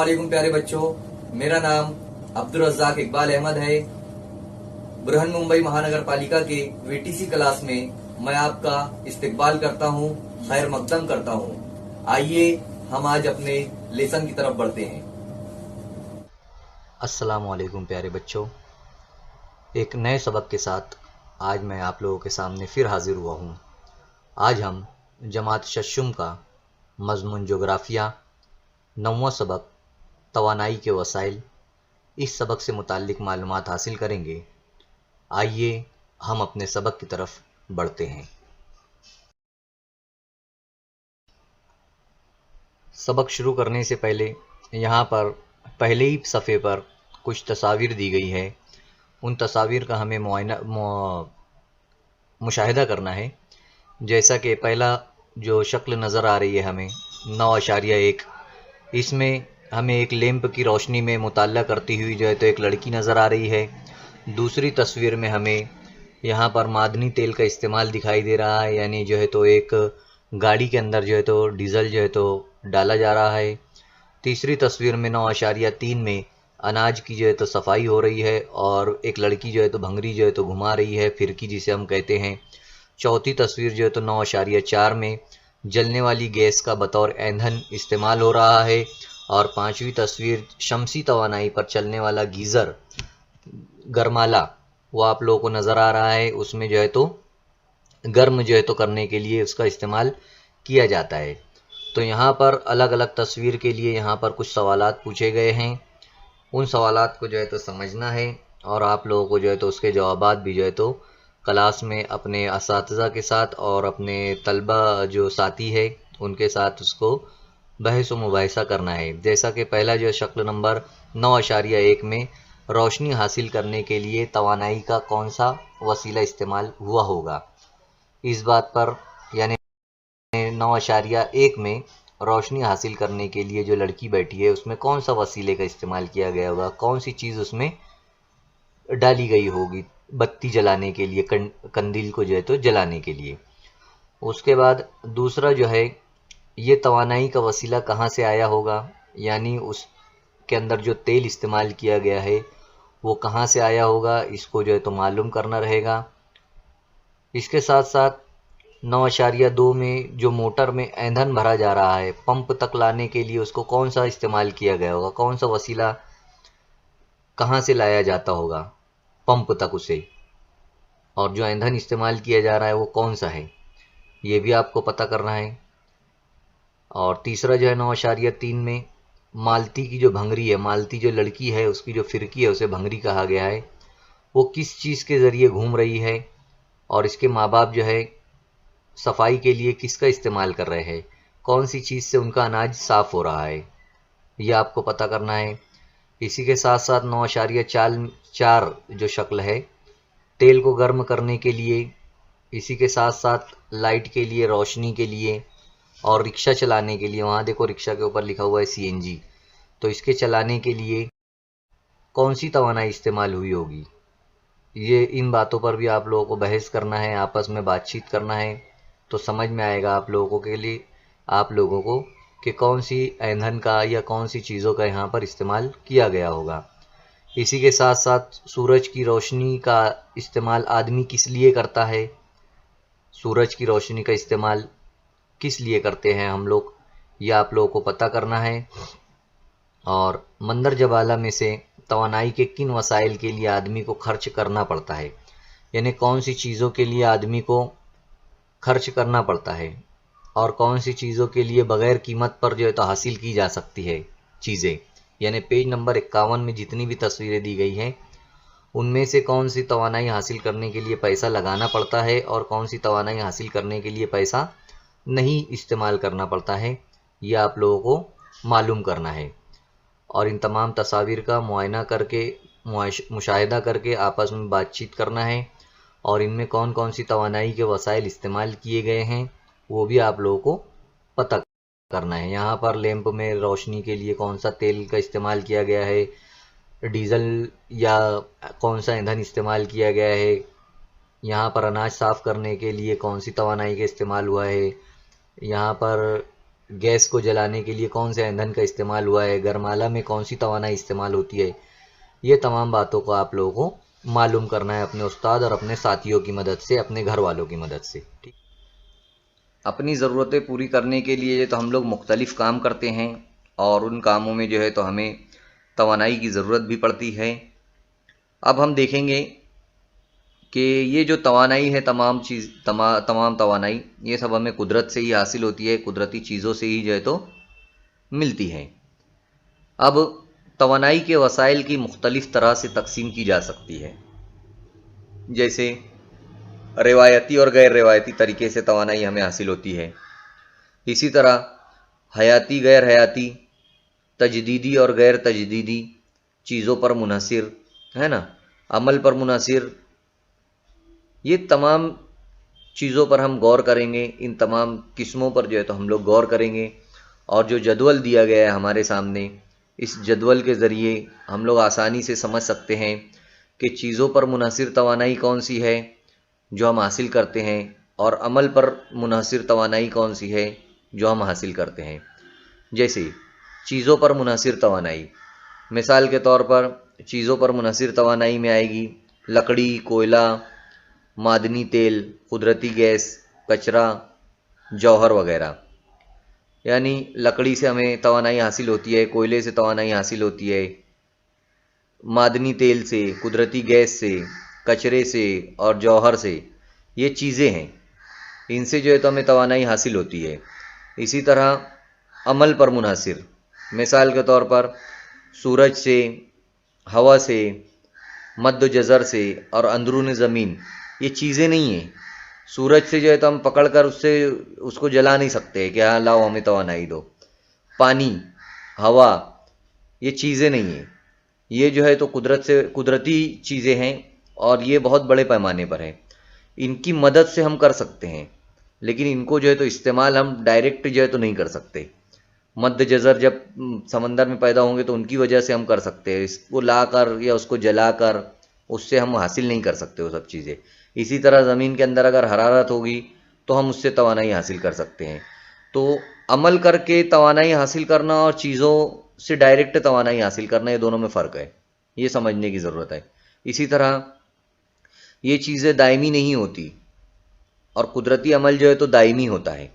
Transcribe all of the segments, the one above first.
वालेकुम प्यारे बच्चों, मेरा नाम अब्दुल रज़्ज़ाक इकबाल अहमद है। बृहन मुंबई महानगर पालिका के वीटीसी क्लास में मैं आपका इस्तकबाल करता हूँ, खैर मकदम करता हूँ। आइए हम आज अपने लेसन की तरफ बढ़ते हैं। अस्सलाम वालेकुम प्यारे बच्चों, एक नए सबक के साथ आज मैं आप लोगों के सामने फिर हाजिर हुआ हूँ। आज हम जमात शशुम का मज़मून जोग्राफिया 9वां सबक तवानाई के वसाइल, इस सबक से मुताल्लिक मालूमात हासिल करेंगे। आइए हम अपने सबक की तरफ बढ़ते हैं। सबक शुरू करने से पहले यहाँ पर पहले ही सफ़े पर कुछ तस्वीर दी गई है। उन तस्वीर का हमें मुशाहिदा करना है। जैसा कि पहला जो शक्ल नज़र आ रही है हमें 9.1, इसमें हमें एक लैंप की रोशनी में मुताल्ला करती हुई जो है तो एक लड़की नज़र आ रही है। दूसरी तस्वीर में हमें यहाँ पर मादनी तेल का इस्तेमाल दिखाई दे रहा है, यानी जो है तो एक गाड़ी के अंदर जो है तो डीज़ल जो है तो डाला जा रहा है। तीसरी तस्वीर में 9.3 में अनाज की जो है तो सफाई हो रही है और एक लड़की जो है तो भंगरी जो है तो घुमा रही है, फिरकी जिसे हम कहते हैं। चौथी तस्वीर जो है तो 9.4 में जलने वाली गैस का बतौर ईंधन इस्तेमाल हो रहा है। और पांचवी तस्वीर शमसी तवानाई पर चलने वाला गीज़र गरमाला वो आप लोगों को नज़र आ रहा है। उसमें जो है तो गर्म जो है तो करने के लिए उसका इस्तेमाल किया जाता है। तो यहाँ पर अलग अलग तस्वीर के लिए यहाँ पर कुछ सवालात पूछे गए हैं। उन सवालात को जो है तो समझना है और आप लोगों को जो है तो उसके जवाबात भी जो है तो क्लास में अपने असातिज़ा के साथ और अपने तलबा जो साथी है उनके साथ उसको बहस व मुबाहिसा करना है। जैसा कि पहला जो शक्ल नंबर 9.1 में रोशनी हासिल करने के लिए तवानाई का कौन सा वसीला इस्तेमाल हुआ होगा, इस बात पर यानी 9.1 में रोशनी हासिल करने के लिए जो लड़की बैठी है उसमें कौन सा वसीले का इस्तेमाल किया गया होगा, कौन सी चीज़ उसमें डाली गई होगी बत्ती जलाने के लिए, कंदील को जो है तो जलाने के लिए। उसके बाद दूसरा जो है ये तवानाई का वसीला कहाँ से आया होगा, यानी उसके अंदर जो तेल इस्तेमाल किया गया है वो कहाँ से आया होगा, इसको जो है तो मालूम करना रहेगा। इसके साथ साथ 9.2 में जो मोटर में ईंधन भरा जा रहा है पंप तक लाने के लिए उसको कौन सा इस्तेमाल किया गया होगा, कौन सा वसीला कहाँ से लाया जाता होगा पंप तक उसे, और जो ईंधन इस्तेमाल किया जा रहा है वो कौन सा है, ये भी आपको पता करना है। और तीसरा जो है 9.3 में मालती की जो भंगरी है, मालती जो लड़की है उसकी जो फिरकी है उसे भंगरी कहा गया है, वो किस चीज़ के ज़रिए घूम रही है और इसके माँ बाप जो है सफाई के लिए किसका इस्तेमाल कर रहे हैं, कौन सी चीज़ से उनका अनाज साफ़ हो रहा है, ये आपको पता करना है। इसी के साथ साथ 9.4 जो शक्ल है तेल को गर्म करने के लिए, इसी के साथ साथ लाइट के लिए, रोशनी के लिए और रिक्शा चलाने के लिए, वहाँ देखो रिक्शा के ऊपर लिखा हुआ है CNG, तो इसके चलाने के लिए कौन सी तवानाई इस्तेमाल हुई होगी, ये इन बातों पर भी आप लोगों को बहस करना है, आपस में बातचीत करना है। तो समझ में आएगा आप लोगों को कि कौन सी ईंधन का या कौन सी चीज़ों का यहाँ पर इस्तेमाल किया गया होगा। इसी के साथ साथ सूरज की रोशनी का इस्तेमाल आदमी किस लिए करता है, सूरज की रोशनी का इस्तेमाल किस लिए करते हैं हम लोग, ये आप लोगों को पता करना है। और मंदर जबाला में से तवानाई के किन वसाइल के लिए आदमी को खर्च करना पड़ता है, यानी कौन सी चीज़ों के लिए आदमी को खर्च करना पड़ता है और कौन सी चीज़ों के लिए बग़ैर कीमत पर जो है तो हासिल की जा सकती है चीज़ें। यानी पेज नंबर 51 में जितनी भी तस्वीरें दी गई हैं उनमें से कौन सी तवानाई हासिल करने के लिए पैसा लगाना पड़ता है और कौन सी तवानाई हासिल करने के लिए पैसा नहीं इस्तेमाल करना पड़ता है, ये आप लोगों को मालूम करना है। और इन तमाम तस्वीर का मुआयना करके, मुशाहिदा करके आपस में बातचीत करना है और इनमें कौन कौन सी तवानाई के वसाइल इस्तेमाल किए गए हैं वो भी आप लोगों को पता करना है। यहाँ पर लैंप में रोशनी के लिए कौन सा तेल का इस्तेमाल किया गया है, डीजल या कौन सा ईंधन इस्तेमाल किया गया है, यहाँ पर अनाज साफ़ करने के लिए कौन सी तवानाई का इस्तेमाल हुआ है, यहाँ पर गैस को जलाने के लिए कौन से ईंधन का इस्तेमाल हुआ है, गरमाला में कौन सी तवानाई इस्तेमाल होती है, ये तमाम बातों को आप लोगों को मालूम करना है अपने उस्ताद और अपने साथियों की मदद से, अपने घर वालों की मदद से। ठीक, अपनी ज़रूरतें पूरी करने के लिए तो हम लोग मुख्तलिफ़ काम करते हैं और उन कामों में जो है तो हमें तवानाई की ज़रूरत भी पड़ती है। अब हम देखेंगे कि ये जो तवानाई है, तमाम तवानाई ये सब हमें कुदरत से ही हासिल होती है, कुदरती चीज़ों से ही जो है तो मिलती है। अब तवानाई के वसाइल की मुख्तलिफ़ तरह से तकसीम की जा सकती है, जैसे रिवायती और गैर रिवायती तरीके से तवानाई हमें हासिल होती है। इसी तरह हयाती गैर हयाती, तजदीदी और गैर तजदीदी चीज़ों पर मुनहसिर, है ना, अमल पर मुनहसिर, ये तमाम चीज़ों पर हम गौर करेंगे। इन तमाम किस्मों पर जो है तो हम लोग गौर करेंगे और जो जदवल दिया गया है हमारे सामने, इस जदवल के ज़रिए हम लोग आसानी से समझ सकते हैं कि चीज़ों पर मुनहसिर तवानाई कौन सी है जो हम हासिल करते हैं और अमल पर मुनहसिर तवानाई कौन सी है जो हम हासिल करते हैं। जैसे चीज़ों पर मुनहसिर तवानाई, मिसाल के तौर पर चीज़ों पर मुनहसिर तवानाई में आएगी लकड़ी, कोयला, मादनी तेल, कुदरती गैस, कचरा, जौहर वगैरह। यानी लकड़ी से हमें तवानाई हासिल होती है, कोयले से तवानाई हासिल होती है, मादनी तेल से, कुदरती गैस से, कचरे से और जौहर से, ये चीज़ें हैं, इनसे जो है तो हमें तवानाई हासिल होती है। इसी तरह अमल पर मुनहसिर, मिसाल के तौर पर सूरज से, हवा से, मद्द जज़र से और अंदरून ज़मीन, ये चीज़ें नहीं हैं। सूरज से जो है तो हम पकड़ कर उसको जला नहीं सकते कि हाँ लाओ हमें तवानाई दो। पानी, हवा, ये चीज़ें नहीं हैं, ये जो है तो कुदरती चीज़ें हैं और ये बहुत बड़े पैमाने पर है। इनकी मदद से हम कर सकते हैं, लेकिन इनको जो है तो इस्तेमाल हम डायरेक्ट जो है तो नहीं कर सकते। मद्द जज़र जब समंदर में पैदा होंगे तो उनकी वजह से हम कर सकते हैं, इसको लाकर या उसको जलाकर उससे हम हासिल नहीं कर सकते वो सब चीज़ें। इसी तरह ज़मीन के अंदर अगर हरारत होगी तो हम उससे तवानाई हासिल कर सकते हैं। तो अमल करके तवानाई हासिल करना और चीज़ों से डायरेक्ट तवानाई हासिल करना, ये दोनों में फ़र्क है, ये समझने की ज़रूरत है। इसी तरह ये चीज़ें दायमी नहीं होती और कुदरती अमल जो है तो दायमी होता है।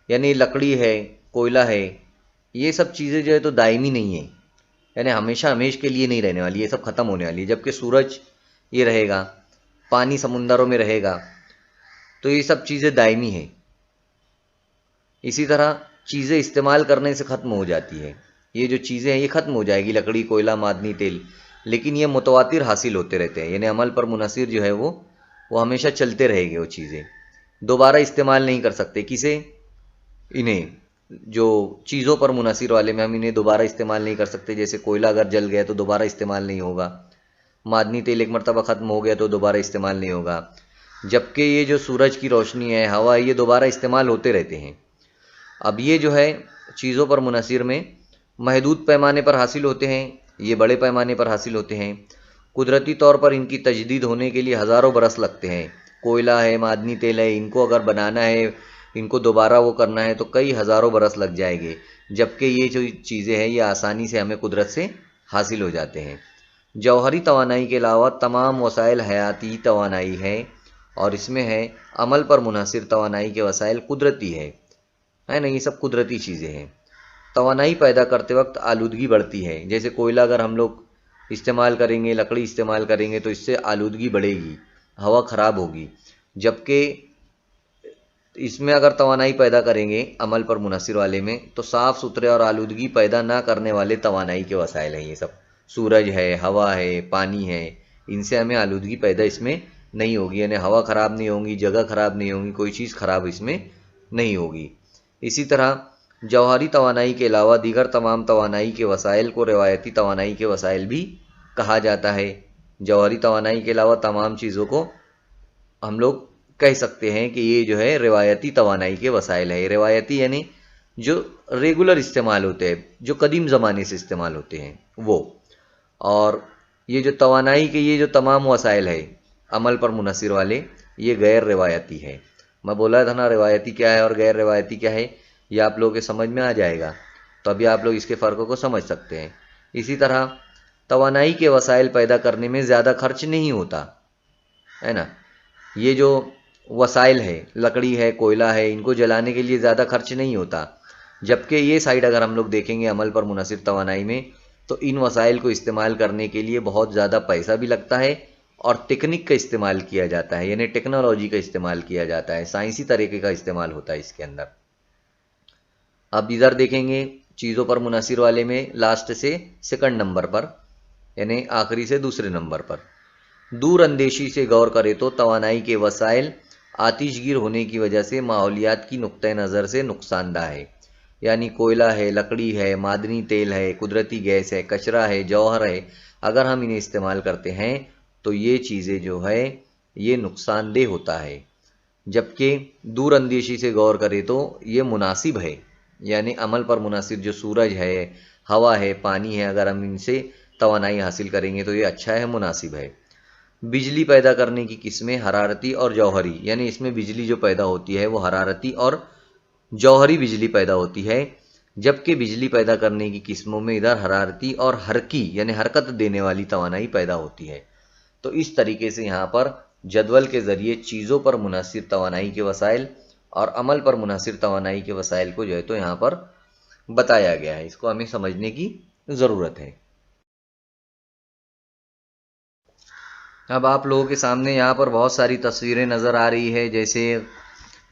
यानी लकड़ी है, कोयला है, ये सब चीज़ें जो है तो दायमी नहीं है, यानी हमेशा हमेश के लिए नहीं रहने वाली, ये सब ख़त्म होने वाली है। जबकि सूरज ये रहेगा, पानी समुंदरों में रहेगा, तो ये सब चीज़ें दायमी हैं। इसी तरह चीज़ें इस्तेमाल करने से ख़त्म हो जाती है, ये जो चीज़ें हैं ये ख़त्म हो जाएगी, लकड़ी, कोयला, मादनी तेल, लेकिन ये मुतवातिर हासिल होते रहते हैं। यानी अमल पर मुनहसिर जो है वो हमेशा चलते रहेंगे। वो चीज़ें दोबारा इस्तेमाल नहीं कर सकते। किसे? इन्हें, जो चीज़ों पर मुनहसिर वाले में हम इन्हें दोबारा इस्तेमाल नहीं कर सकते। जैसे कोयला अगर जल गया तो दोबारा इस्तेमाल नहीं होगा, मादनी तेल एक मरतबा ख़त्म हो गया तो दोबारा इस्तेमाल नहीं होगा। जबकि ये जो सूरज की रोशनी है, हवा है, ये दोबारा इस्तेमाल होते रहते हैं। अब ये जो है चीज़ों पर मुनहसिर में महदूद पैमाने पर हासिल होते हैं, ये बड़े पैमाने पर हासिल होते हैं। कुदरती तौर पर इनकी तजदीद होने के लिए हज़ारों बरस लगते हैं। कोयला है, मादनी तेल है, इनको अगर बनाना है, इनको दोबारा वो करना है तो कई हज़ारों बरस लग जाएंगे। जबकि ये जो चीज़ें हैं ये आसानी से हमें कुदरत से हासिल हो जाते हैं। जौहरी तवानाई के अलावा तमाम वसाइल हयाती तवानाई है और इसमें है अमल पर मुनहसिर तवानाई के वसाइल कुदरती है ना, ये सब कुदरती चीज़ें हैं। तवानाई पैदा करते वक्त आलूदगी बढ़ती है। जैसे कोयला अगर हम लोग इस्तेमाल करेंगे, लकड़ी इस्तेमाल करेंगे तो इससे आलूदगी बढ़ेगी, हवा ख़राब होगी। जबकि इसमें अगर तवानाई पैदा करेंगे अमल पर मुनहसिर वाले में तो साफ़ सुथरे और आलूदगी पैदा ना करने वाले तवानाई के वसाइल हैं ये सब। सूरज है, हवा है, पानी है, इनसे हमें आलूदगी पैदा इसमें नहीं होगी, यानी हवा ख़राब नहीं होगी, जगह ख़राब नहीं होगी, कोई चीज़ ख़राब इसमें नहीं होगी। इसी तरह जौहरी तवानाई के अलावा दीगर तमाम तवानाई के वसाइल को रिवायती तवानाई के वसाइल भी कहा जाता है। जौहरी तवानाई के अलावा तमाम चीज़ों को हम लोग कह सकते हैं कि ये जो है रिवायती तवानाई के वसाइल है। रिवायती यानी जो रेगुलर इस्तेमाल होते हैं, जो कदीम ज़माने से इस्तेमाल होते हैं वो। और ये जो तवानाई के ये जो तमाम वसाइल है अमल पर मुनहसिर वाले, ये गैर रिवायती है। मैं बोला था ना रिवायती क्या है और गैर रिवायती क्या है। ये आप लोगों के समझ में आ जाएगा, तो अभी आप लोग इसके फ़र्कों को समझ सकते हैं। इसी तरह तवानाई के वसाइल पैदा करने में ज़्यादा खर्च नहीं होता, है ना। ये जो वसाइल है, लकड़ी है, कोयला है, इनको जलाने के लिए ज़्यादा खर्च नहीं होता। जबकि ये साइड अगर हम लोग देखेंगे अमल पर मुनहसिर तवानाई में, तो इन वसाइल को इस्तेमाल करने के लिए बहुत ज़्यादा पैसा भी लगता है और टेक्निक का इस्तेमाल किया जाता है, यानी टेक्नोलॉजी का इस्तेमाल किया जाता है, साइंसी तरीके का इस्तेमाल होता है इसके अंदर। अब इधर देखेंगे चीज़ों पर मुनहसिर वाले में लास्ट से सेकंड नंबर पर, यानी आखिरी से दूसरे नंबर पर, दूर अंदेशी से गौर करें तो तवानाई के वसाइल आतिशगीर होने की वजह से माहौलियात की नुक्ते नज़र से नुकसानदा है। यानी कोयला है, लकड़ी है, मादनी तेल है, कुदरती गैस है, कचरा है, जौहर है, अगर हम इन्हें इस्तेमाल करते हैं तो ये चीज़ें जो है ये नुकसानदेह होता है। जबकि दूर अंदेशी से गौर करें तो ये मुनासिब है, यानी अमल पर मुनासिब जो सूरज है, हवा है, पानी है, अगर हम इनसे तवानाई हासिल करेंगे तो ये अच्छा है, मुनासिब है। बिजली पैदा करने की किस्में हरारती और जौहरी, यानी इसमें बिजली जो पैदा होती है वो हरारती और जौहरी बिजली पैदा होती है। जबकि बिजली पैदा करने की किस्मों में इधर हरारती और हरकी यानी हरकत देने वाली तवानाई पैदा होती है। तो इस तरीके से यहाँ पर जदवल के ज़रिए चीज़ों पर मुनहसिर तवानाई के वसाइल और अमल पर मुनहसिर तवानाई के वसाइल को जो है तो यहाँ पर बताया गया है। इसको हमें समझने की ज़रूरत है। अब आप लोगों के सामने यहाँ पर बहुत सारी तस्वीरें नज़र आ रही है, जैसे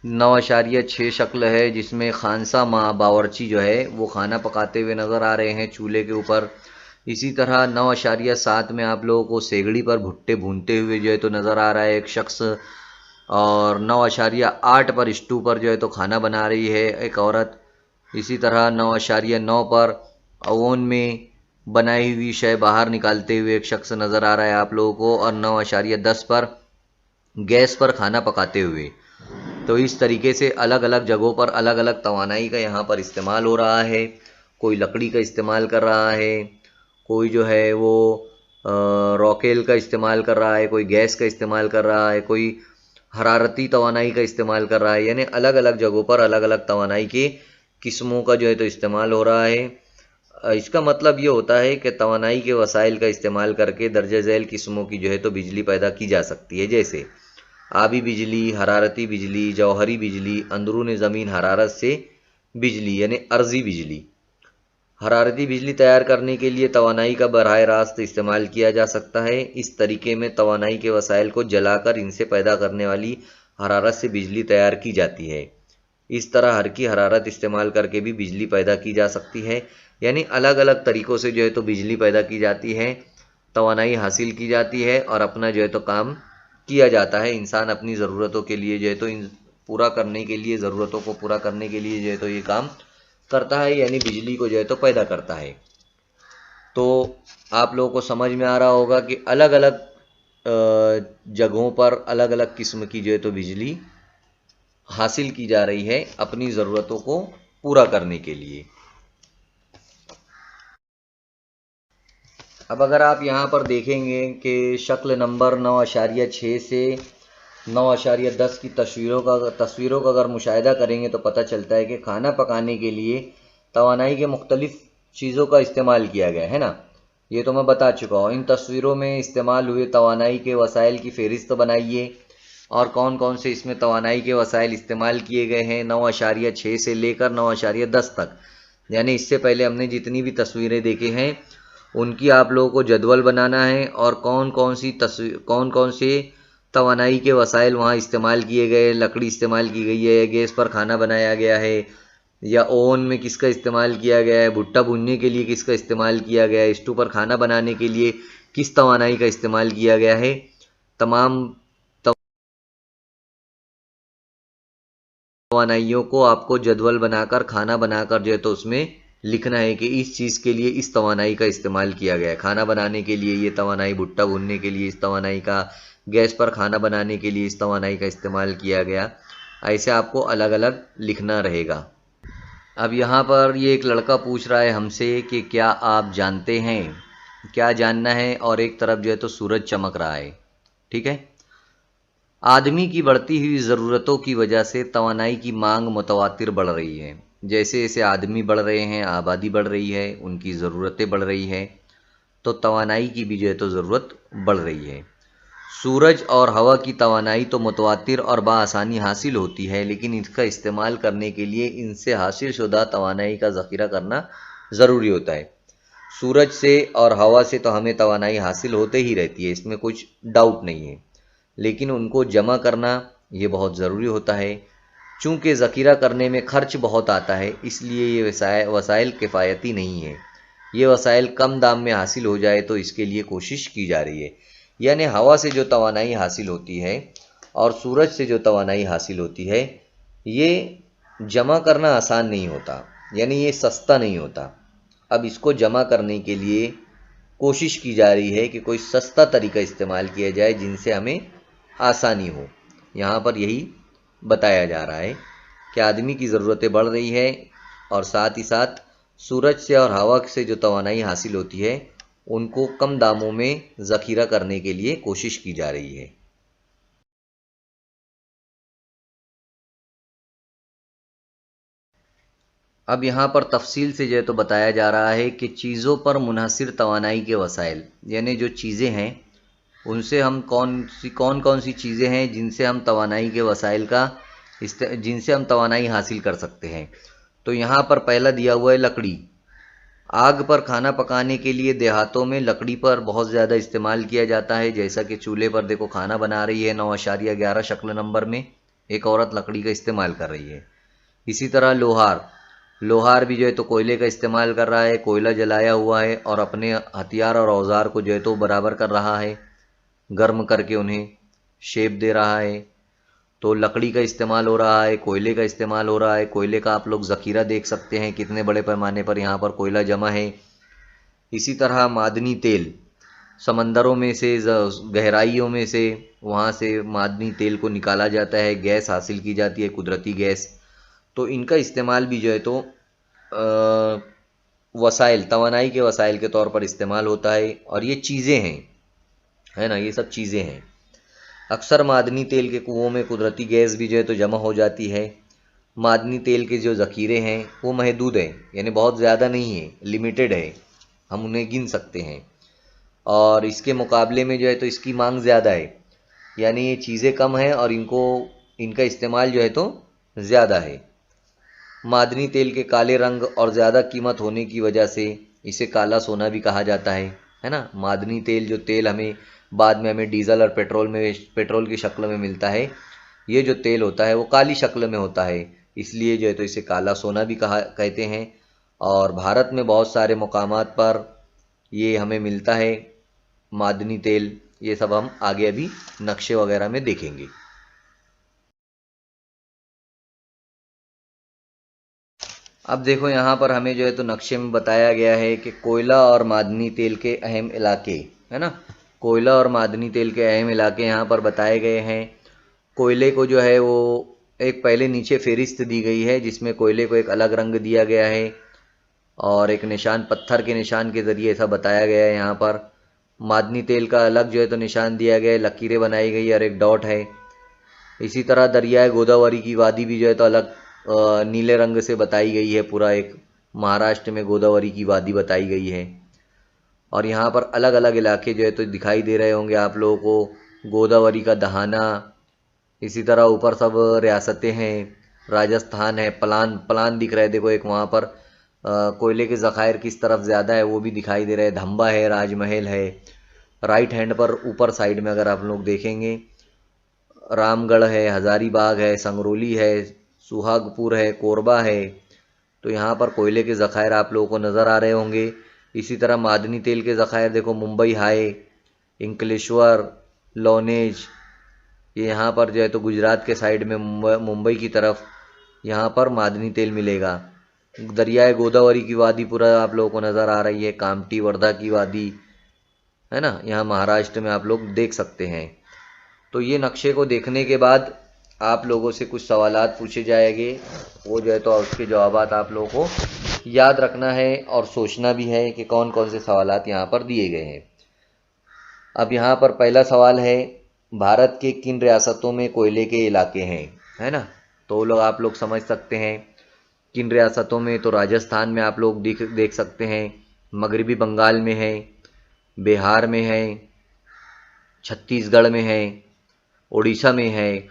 9.6 शक्ल है जिसमें खानसा माँ बावर्ची जो है वो खाना पकाते हुए नज़र आ रहे हैं चूल्हे के ऊपर। इसी तरह 9.7 में आप लोगों को सेगड़ी पर भुट्टे भूनते हुए जो है तो नज़र आ रहा है एक शख्स, और 9.8 पर स्टू पर जो है तो खाना बना रही है एक औरत। इसी तरह 9.9 पर ओवन में बनाई हुई शय बाहर निकालते हुए एक शख्स नज़र आ रहा है आप लोगों को, और 9.10 पर गैस पर खाना पकाते हुए। तो इस तरीके से अलग अलग जगहों पर अलग अलग तवानाई का यहाँ पर इस्तेमाल हो रहा है। कोई लकड़ी का इस्तेमाल कर रहा है, कोई जो है वो रॉकेल का इस्तेमाल कर रहा है, कोई गैस का इस्तेमाल कर रहा है, कोई हरारती तवानाई का इस्तेमाल कर रहा है, यानी अलग अलग जगहों पर अलग अलग तवानाई के किस्मों का जो है तो इस्तेमाल हो रहा है। इसका मतलब ये होता है कि तवानाई के वसाइल का इस्तेमाल करके दर्ज झैल किस्मों की जो है तो बिजली पैदा की जा सकती है, जैसे आबी बिजली, हरारती बिजली, जौहरी बिजली, अंदरून ज़मीन हरारत से बिजली यानी अर्जी बिजली। हरारती बिजली तैयार करने के लिए तवानाई का बराह रास्त इस्तेमाल किया जा सकता है। इस तरीके में तवानाई के वसाइल को जलाकर इनसे पैदा करने वाली हरारत से बिजली तैयार की जाती है। इस तरह हर की हरारत इस्तेमाल करके भी बिजली पैदा की जा सकती है, यानी अलग अलग तरीक़ों से जो है तो बिजली पैदा की जाती है, तवानाई हासिल की जाती है और अपना जो है तो काम किया जाता है। इंसान अपनी ज़रूरतों के लिए जो है तो पूरा करने के लिए, ज़रूरतों को पूरा करने के लिए जो है तो ये काम करता है, यानी बिजली को जो है तो पैदा करता है। तो आप लोगों को समझ में आ रहा होगा कि अलग अलग जगहों पर अलग अलग किस्म की जो है तो बिजली हासिल की जा रही है अपनी ज़रूरतों को पूरा करने के लिए। अब अगर आप यहाँ पर देखेंगे कि शक्ल नंबर 9.6 से 9.10 की तस्वीरों का अगर मुशाहिदा करेंगे तो पता चलता है कि खाना पकाने के लिए तवानाई के मुख्तलिफ़ चीज़ों का इस्तेमाल किया गया है ना। ये तो मैं बता चुका हूँ। इन तस्वीरों में इस्तेमाल हुए तवानाई के वसाइल की फ़हरिस्त बनाइए और कौन कौन से इसमें तवानाई के वसाइल इस्तेमाल किए गए हैं 9.6 से लेकर 9.10 तक, यानी इससे पहले हमने जितनी भी तस्वीरें देखे हैं उनकी आप लोगों को जदवल बनाना है और कौन कौन से तवानाई के वसाइल वहाँ इस्तेमाल किए गए, लकड़ी इस्तेमाल की गई है, गैस पर खाना बनाया गया है या ओवन में किसका इस्तेमाल किया गया है, भुट्टा भूनने के लिए किसका इस्तेमाल किया गया है, स्टू पर खाना बनाने के लिए किस तवानाई का इस्तेमाल किया गया है। तमाम तवानाइयों को आपको जदवल बनाकर, खाना बनाकर जो है तो उसमें लिखना है कि इस चीज़ के लिए इस तवानाई का इस्तेमाल किया गया है। खाना बनाने के लिए ये तवानाई, भुट्टा भूनने के लिए इस तवानाई का, गैस पर खाना बनाने के लिए इस तवानाई का इस्तेमाल किया गया। ऐसे आपको अलग अलग लिखना रहेगा। अब यहाँ पर ये एक लड़का पूछ रहा है हमसे कि क्या आप जानते हैं, क्या जानना है, और एक तरफ जो है तो सूरज चमक रहा है। ठीक है। आदमी की बढ़ती हुई ज़रूरतों की वजह से तवानाई की मांग मुतवातिर बढ़ रही है। जैसे जैसे आदमी बढ़ रहे हैं, आबादी बढ़ रही है, उनकी ज़रूरतें बढ़ रही हैं, तो तवानाई की भी जो है तो ज़रूरत बढ़ रही है। सूरज और हवा की तवानाई तो मुतवातिर और बआसानी हासिल होती है, लेकिन इसका इस्तेमाल करने के लिए इनसे हासिल शुदा तवानाई का ज़ख़ीरा करना ज़रूरी होता है। सूरज से और हवा से तो हमें तवानाई हासिल होते ही रहती है, इसमें कुछ डाउट नहीं है, लेकिन उनको जमा करना ये बहुत ज़रूरी होता है। चूँकि ज़ख़ीरा करने में ख़र्च बहुत आता है, इसलिए ये वसाइल किफ़ायती नहीं है। ये वसाइल कम दाम में हासिल हो जाए तो इसके लिए कोशिश की जा रही है। यानी हवा से जो तवानाई हासिल होती है और सूरज से जो तवानाई हासिल होती है, ये जमा करना आसान नहीं होता, यानी ये सस्ता नहीं होता। अब इसको जमा करने के लिए कोशिश की जा रही है कि कोई सस्ता तरीका इस्तेमाल किया जाए जिनसे हमें आसानी हो। यहाँ पर यही बताया जा रहा है कि आदमी की ज़रूरतें बढ़ रही है और साथ ही साथ सूरज से और हवा से जो तवानाई हासिल होती है उनको कम दामों में ज़ख़ीरा करने के लिए कोशिश की जा रही है। अब यहाँ पर तफसील से जो है तो बताया जा रहा है कि चीज़ों पर मुनहसिर तवानाई के वसाइल, यानी जो चीज़ें हैं उनसे हम कौन कौन सी चीज़ें हैं जिनसे हम तवानाई के वसाइल का जिनसे हम तवानाई हासिल कर सकते हैं। तो यहाँ पर पहला दिया हुआ है लकड़ी। आग पर खाना पकाने के लिए देहातों में लकड़ी पर बहुत ज़्यादा इस्तेमाल किया जाता है। जैसा कि चूल्हे पर देखो खाना बना रही है 9.11 शक्ल नंबर में एक औरत लकड़ी का इस्तेमाल कर रही है। इसी तरह लोहार भी जो है तो कोयले का इस्तेमाल कर रहा है, कोयला जलाया हुआ है और अपने हथियार और औजार को जो है तो बराबर कर रहा है, गर्म करके उन्हें शेप दे रहा है। तो लकड़ी का इस्तेमाल हो रहा है, कोयले का इस्तेमाल हो रहा है। कोयले का आप लोग ज़ख़ीरा देख सकते हैं कितने बड़े पैमाने पर यहाँ पर कोयला जमा है। इसी तरह मादनी तेल, समंदरों में से गहराइयों में से वहाँ से मादनी तेल को निकाला जाता है, गैस हासिल की जाती है, कुदरती गैस। तो इनका इस्तेमाल भी जो है तो वसाइल, तवानाई के वसाइल के तौर पर इस्तेमाल होता है। और ये चीज़ें हैं, है ना, ये सब चीज़ें हैं। अक्सर मादनी तेल के कुओं में कुदरती गैस भी जो है तो जमा हो जाती है। मादनी तेल के जो ज़ख़ीरे हैं वो महदूद हैं, यानी बहुत ज़्यादा नहीं है, लिमिटेड है, हम उन्हें गिन सकते हैं। और इसके मुकाबले में जो है तो इसकी मांग ज़्यादा है, यानी ये चीज़ें कम हैं और इनका इस्तेमाल जो है तो ज़्यादा है। मादनी तेल के काले रंग और ज़्यादा कीमत होने की वजह से इसे काला सोना भी कहा जाता है ना। मादनी तेल जो तेल बाद में हमें डीजल और पेट्रोल की शक्ल में मिलता है, ये जो तेल होता है वो काली शक्ल में होता है, इसलिए जो है तो इसे काला सोना भी कहते हैं। और भारत में बहुत सारे मुकामात पर ये हमें मिलता है मादनी तेल। ये सब हम आगे अभी नक्शे वगैरह में देखेंगे। अब देखो यहाँ पर हमें जो है तो नक्शे में बताया गया है कि कोयला और मादनी तेल के अहम इलाके, है ना, कोयला और मादनी तेल के अहम इलाके यहाँ पर बताए गए हैं। कोयले को जो है वो एक पहले नीचे फहरिस्त दी गई है जिसमें कोयले को एक अलग रंग दिया गया है और एक निशान, पत्थर के निशान के ज़रिए ऐसा बताया गया है। यहाँ पर मादनी तेल का अलग जो है तो निशान दिया गया है, लकीरें बनाई गई और एक डॉट है। इसी तरह दरियाए गोदावरी की वादी भी जो है तो अलग नीले रंग से बताई गई है, पूरा एक महाराष्ट्र में गोदावरी की वादी बताई गई है। और यहाँ पर अलग अलग इलाके जो है तो दिखाई दे रहे होंगे आप लोगों को, गोदावरी का दहाना, इसी तरह ऊपर सब रियासतें हैं, राजस्थान है, पलान दिख रहा है, देखो एक वहाँ पर कोयले के ज़खायर किस तरफ ज़्यादा है वो भी दिखाई दे रहा है। धंबा है, राजमहल है। राइट हैंड पर ऊपर साइड में अगर आप लोग देखेंगे रामगढ़ है, हज़ारीबाग है, संगरोली है, सुहागपुर है, कोरबा है। तो यहाँ पर कोयले के ज़खायर आप लोगों को नज़र आ रहे होंगे। इसी तरह मादनी तेल के ज़खायर देखो, मुंबई हाई, इंकलेश्वर, लोनेज, ये यहाँ पर जो है तो गुजरात के साइड में मुंबई की तरफ यहाँ पर मादनी तेल मिलेगा। दरियाए गोदावरी की वादी पूरा आप लोगों को नज़र आ रही है, कामठी वर्धा की वादी, है ना, यहाँ महाराष्ट्र में आप लोग देख सकते हैं। तो ये नक्शे को देखने के बाद आप लोगों से कुछ सवालात पूछे जाएंगे, वो जो है तो उसके जवाबात आप लोगों को याद रखना है और सोचना भी है कि कौन कौन से सवालात यहाँ पर दिए गए हैं। अब यहाँ पर पहला सवाल है, भारत के किन रियासतों में कोयले के इलाके हैं, है ना। तो लोग आप लोग समझ सकते हैं किन रियासतों में, तो राजस्थान में आप लोग देख सकते हैं, मगरबी बंगाल में है, बिहार में है, छत्तीसगढ़ में है, उड़ीसा में है।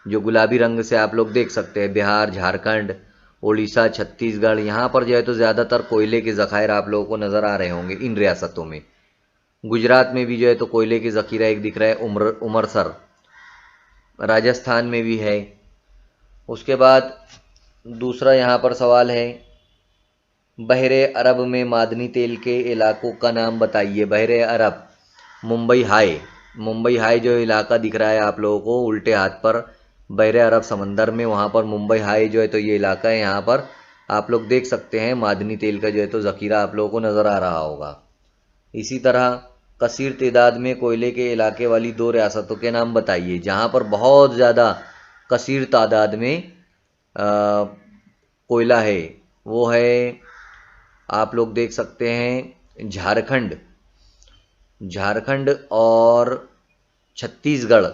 जो गुलाबी रंग से आप लोग देख सकते हैं, बिहार, झारखंड, उड़ीसा, छत्तीसगढ़, यहाँ पर जो है तो ज़्यादातर कोयले के ज़खायर आप लोगों को नज़र आ रहे होंगे इन रियासतों में। गुजरात में भी जो है तो कोयले के ज़खीरा एक दिख रहा है, उमरसर। राजस्थान में भी है। उसके बाद दूसरा यहाँ पर सवाल है, बहरे अरब में मादनी तेल के इलाकों का नाम बताइए। बहरे अरब, मुंबई हाई जो इलाका दिख रहा है आप लोगों को उल्टे हाथ पर, बहरे अरब समंदर में, वहाँ पर मुंबई हाई जो है तो ये इलाका है। यहाँ पर आप लोग देख सकते हैं मादनी तेल का जो है तो ज़खीरा आप लोगों को नज़र आ रहा होगा। इसी तरह कसीर तादाद में कोयले के इलाके वाली 2 रियासतों के नाम बताइए जहाँ पर बहुत ज़्यादा कसीर तादाद में कोयला है। वो है, आप लोग देख सकते हैं, झारखंड और छत्तीसगढ़।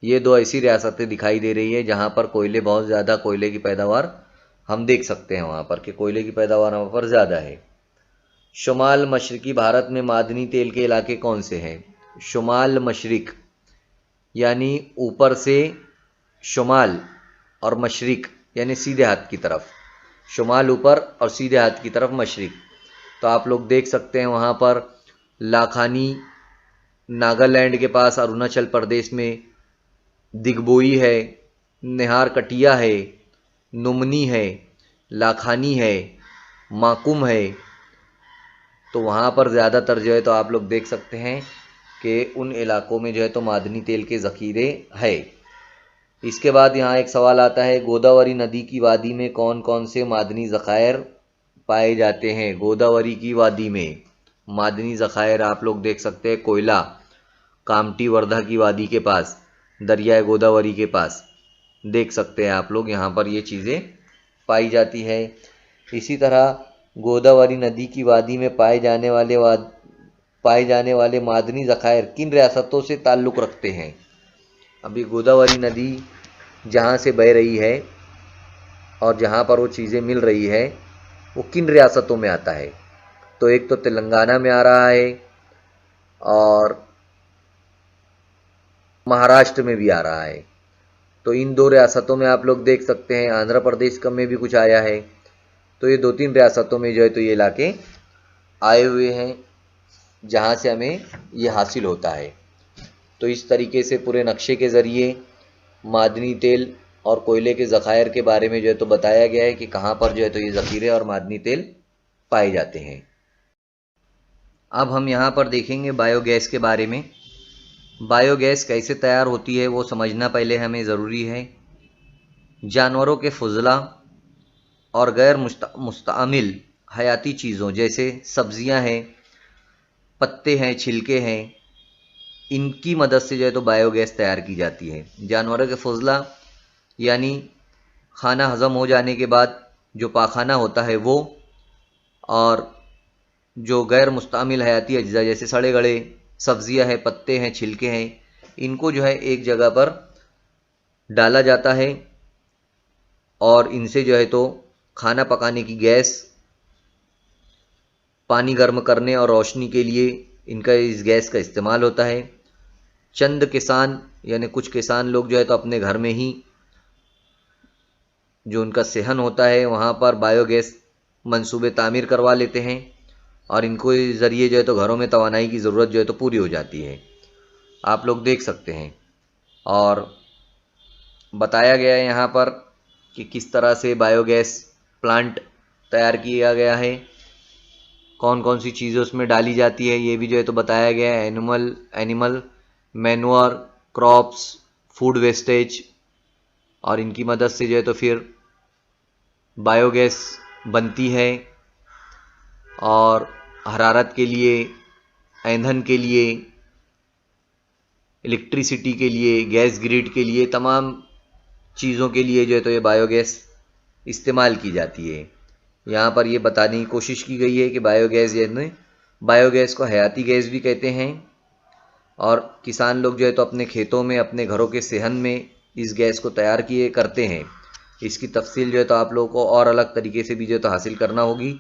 ये 2 ऐसी रियासतें दिखाई दे रही है जहाँ पर बहुत ज़्यादा कोयले की पैदावार हम देख सकते हैं, वहाँ पर कि कोयले की पैदावार वहाँ पर ज़्यादा है। शुमाल मशरकी भारत में मादनी तेल के इलाके कौन से हैं? शुमाल मशरिक यानी ऊपर से शुमाल और मशरिक यानी सीधे हाथ की तरफ, शुमाल ऊपर और सीधे हाथ की तरफ मशरिक। तो आप लोग देख सकते हैं वहाँ पर लाखानी नागालैंड के पास, अरुणाचल प्रदेश में दिगबोई है, निहारकटिया है, नुमनी है, लाखानी है, माकुम है। तो वहाँ पर ज़्यादातर जो है तो आप लोग देख सकते हैं कि उन इलाकों में जो है तो मादनी तेल के ज़खीरे है। इसके बाद यहाँ एक सवाल आता है, गोदावरी नदी की वादी में कौन कौन से मादनी ज़खायर पाए जाते हैं? गोदावरी की वादी में मादनी ज़खायर आप लोग देख सकते हैं, कोयला कामटी वर्धा की वादी के पास, दरियाए गोदावरी के पास देख सकते हैं आप लोग, यहाँ पर ये चीज़ें पाई जाती है। इसी तरह गोदावरी नदी की वादी में पाए जाने वाले मादनी ज़खायर किन रियासतों से ताल्लुक़ रखते हैं? अभी गोदावरी नदी जहाँ से बह रही है और जहाँ पर वो चीज़ें मिल रही है वो किन रियासतों में आता है? तो एक तो तेलंगाना में आ रहा है और महाराष्ट्र में भी आ रहा है। तो इन 2 रियासतों में आप लोग देख सकते हैं, आंध्र प्रदेश का में भी कुछ आया है। तो ये 2-3 रियासतों में जो है तो ये इलाके आए हुए हैं जहाँ से हमें ये हासिल होता है। तो इस तरीके से पूरे नक्शे के ज़रिए मादनी तेल और कोयले के ज़खायर के बारे में जो है तो बताया गया है कि कहाँ पर जो है तो ये ज़खीरे और मादनी तेल पाए जाते हैं। अब हम यहाँ पर देखेंगे बायोगैस के बारे में। बायोगैस कैसे तैयार होती है वो समझना पहले हमें ज़रूरी है। जानवरों के फुजला और गैर मुस्तअमिल हयाती चीज़ों जैसे सब्जियां हैं, पत्ते हैं, छिलके हैं, इनकी मदद से जो है तो बायोगैस तैयार की जाती है। जानवरों के फुजला यानी खाना हज़म हो जाने के बाद जो पाखाना होता है वो, और जो गैर मुस्तअमिल हयाती अज्जा जैसे सड़े गले सब्जियां हैं, पत्ते हैं, छिलके हैं, इनको जो है एक जगह पर डाला जाता है और इनसे जो है तो खाना पकाने की गैस, पानी गर्म करने और रोशनी के लिए इस गैस का इस्तेमाल होता है। चंद किसान यानी कुछ किसान लोग जो है तो अपने घर में ही जो उनका सेहन होता है वहाँ पर बायोगैस मंसूबे तामीर करवा लेते हैं और इनको इस ज़रिए जो है तो घरों में तवानाई की ज़रूरत जो है तो पूरी हो जाती है। आप लोग देख सकते हैं और बताया गया है यहाँ पर कि किस तरह से बायोगैस प्लांट तैयार किया गया है, कौन कौन सी चीज़ें उसमें डाली जाती है, ये भी जो है तो बताया गया है। Animal manure, crops, food wastage, और इनकी मदद से जो है तो फिर बायोगैस बनती है और हरारत के लिए, ईंधन के लिए, इलेक्ट्रिसिटी के लिए, गैस ग्रिड के लिए, तमाम चीज़ों के लिए जो है तो ये बायोगैस इस्तेमाल की जाती है। यहाँ पर ये बताने की कोशिश की गई है कि बायोगैस को हयाती गैस भी कहते हैं और किसान लोग जो है तो अपने खेतों में, अपने घरों के सेहन में इस गैस को तैयार करते हैं। इसकी तफसील जो है तो आप लोगों को और अलग तरीके से भी जो है तो हासिल करना होगी।